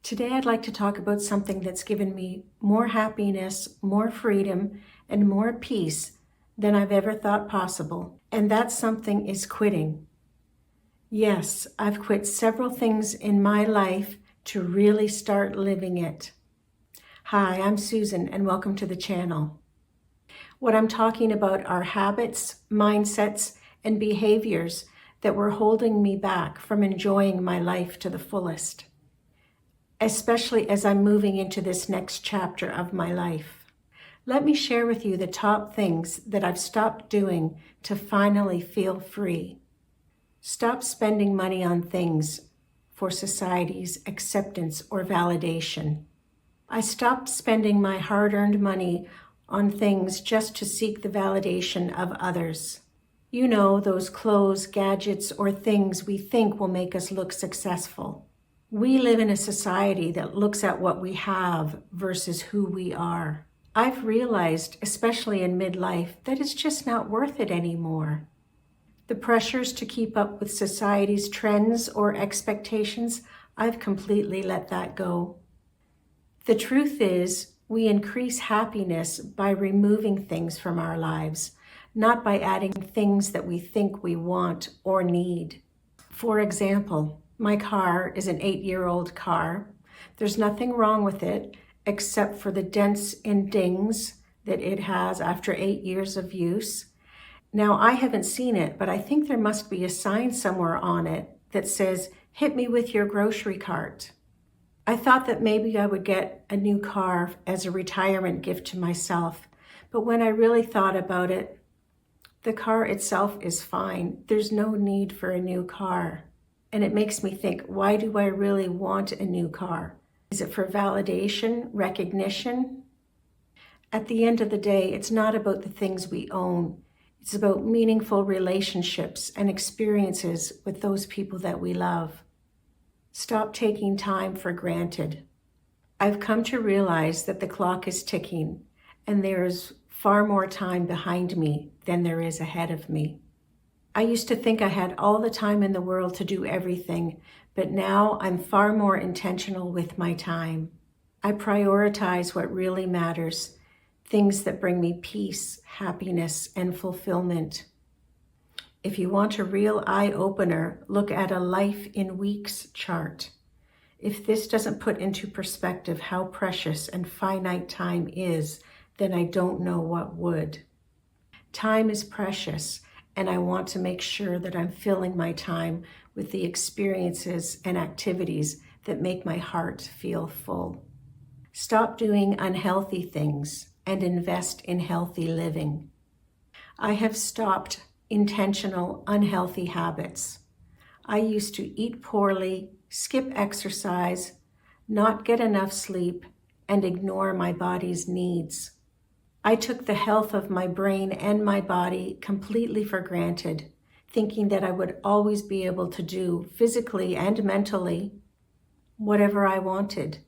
Today I'd like to talk about something that's given me more happiness, more freedom, and more peace than I've ever thought possible. And that something is quitting. Yes, I've quit several things in my life to really start living it. Hi, I'm Susan and welcome to the channel. What I'm talking about are habits, mindsets, and behaviors that were holding me back from enjoying my life to the fullest, especially as I'm moving into this next chapter of my life. Let me share with you the top things that I've stopped doing to finally feel free. Stop spending money on things for society's acceptance or validation. I stopped spending my hard-earned money on things just to seek the validation of others. You know, those clothes, gadgets, or things we think will make us look successful. We live in a society that looks at what we have versus who we are. I've realized, especially in midlife, that it's just not worth it anymore. The pressures to keep up with society's trends or expectations, I've completely let that go. The truth is, we increase happiness by removing things from our lives, not by adding things that we think we want or need. For example, my car is an 8-year-old car. There's nothing wrong with it except for the dents and dings that it has after 8 years of use. Now, I haven't seen it, but I think there must be a sign somewhere on it that says, "Hit me with your grocery cart." I thought that maybe I would get a new car as a retirement gift to myself, but when I really thought about it, the car itself is fine. There's no need for a new car. And it makes me think, why do I really want a new car? Is it for validation, recognition? At the end of the day, it's not about the things we own. It's about meaningful relationships and experiences with those people that we love. Stop taking time for granted. I've come to realize that the clock is ticking and there is far more time behind me than there is ahead of me. I used to think I had all the time in the world to do everything, but now I'm far more intentional with my time. I prioritize what really matters, things that bring me peace, happiness, and fulfillment. If you want a real eye-opener, look at a life in weeks chart. If this doesn't put into perspective how precious and finite time is, then I don't know what would. Time is precious, and I want to make sure that I'm filling my time with the experiences and activities that make my heart feel full. Stop doing unhealthy things and invest in healthy living. I have stopped intentional unhealthy habits. I used to eat poorly, skip exercise, not get enough sleep, and ignore my body's needs. I took the health of my brain and my body completely for granted, thinking that I would always be able to do physically and mentally whatever I wanted.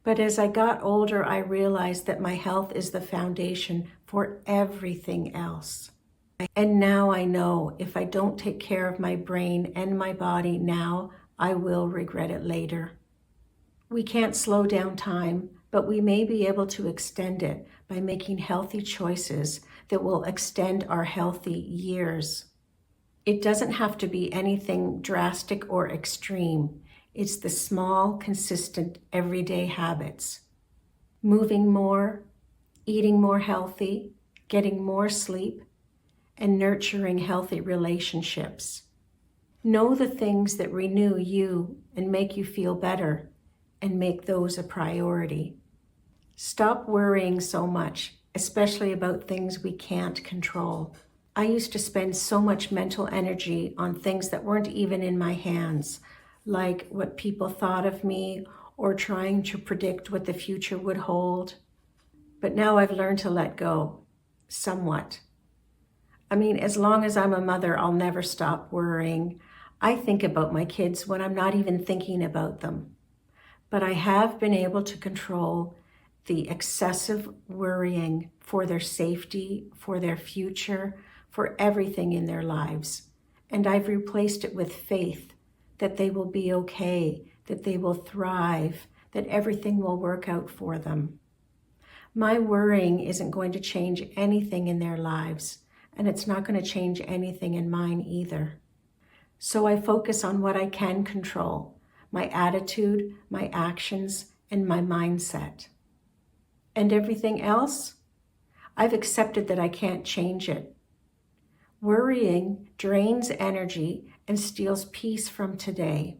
But as I got older, I realized that my health is the foundation for everything else. And now I know if I don't take care of my brain and my body now, I will regret it later. We can't slow down time, but we may be able to extend it by making healthy choices that will extend our healthy years. It doesn't have to be anything drastic or extreme. It's the small, consistent, everyday habits. Moving more, eating more healthy, getting more sleep, and nurturing healthy relationships. Know the things that renew you and make you feel better, and make those a priority. Stop worrying so much, especially about things we can't control. I used to spend so much mental energy on things that weren't even in my hands, like what people thought of me or trying to predict what the future would hold. But now I've learned to let go, somewhat. I mean, as long as I'm a mother, I'll never stop worrying. I think about my kids when I'm not even thinking about them. But I have been able to control the excessive worrying for their safety, for their future, for everything in their lives. And I've replaced it with faith that they will be okay, that they will thrive, that everything will work out for them. My worrying isn't going to change anything in their lives, and it's not going to change anything in mine either. So I focus on what I can control, my attitude, my actions, and my mindset. And everything else, I've accepted that I can't change it. Worrying drains energy and steals peace from today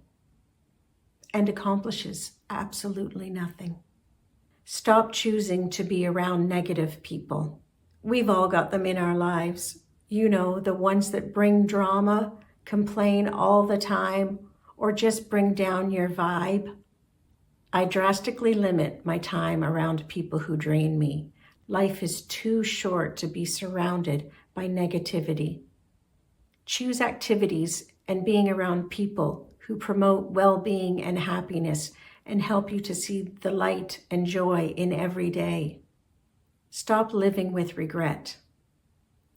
and accomplishes absolutely nothing. Stop choosing to be around negative people. We've all got them in our lives. You know, the ones that bring drama, complain all the time, or just bring down your vibe. I drastically limit my time around people who drain me. Life is too short to be surrounded by negativity. Choose activities and being around people who promote well-being and happiness and help you to see the light and joy in every day. Stop living with regret.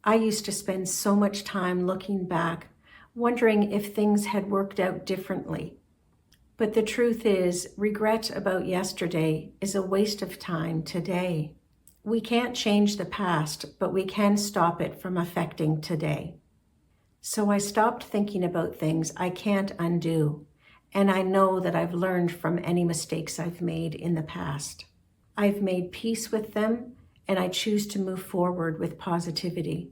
I used to spend so much time looking back, wondering if things had worked out differently. But the truth is, regret about yesterday is a waste of time today. We can't change the past, but we can stop it from affecting today. So I stopped thinking about things I can't undo, and I know that I've learned from any mistakes I've made in the past. I've made peace with them, and I choose to move forward with positivity.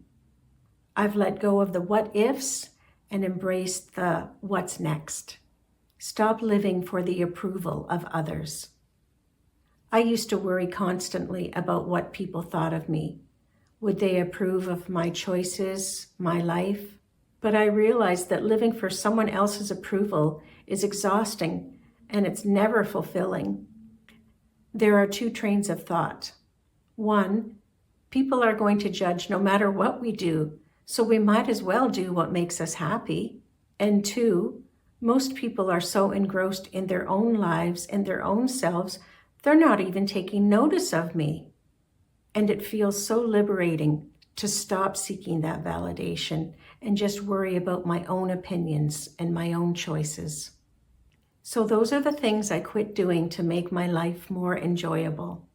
I've let go of the what ifs and embraced the what's next. Stop living for the approval of others. I used to worry constantly about what people thought of me. Would they approve of my choices, my life? But I realized that living for someone else's approval is exhausting and it's never fulfilling. There are two trains of thought. One, people are going to judge no matter what we do, so we might as well do what makes us happy. And two, most people are so engrossed in their own lives and their own selves, they're not even taking notice of me. And it feels so liberating to stop seeking that validation and just worry about my own opinions and my own choices. So those are the things I quit doing to make my life more enjoyable.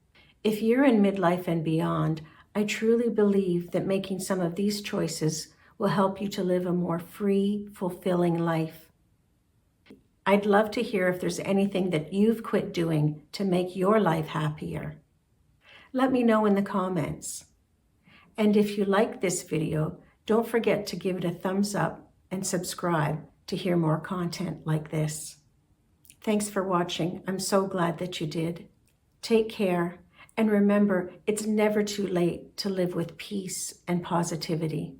If you're in midlife and beyond, I truly believe that making some of these choices will help you to live a more free, fulfilling life. I'd love to hear if there's anything that you've quit doing to make your life happier. Let me know in the comments. And if you like this video, don't forget to give it a thumbs up and subscribe to hear more content like this. Thanks for watching. I'm so glad that you did. Take care, and remember, it's never too late to live with peace and positivity.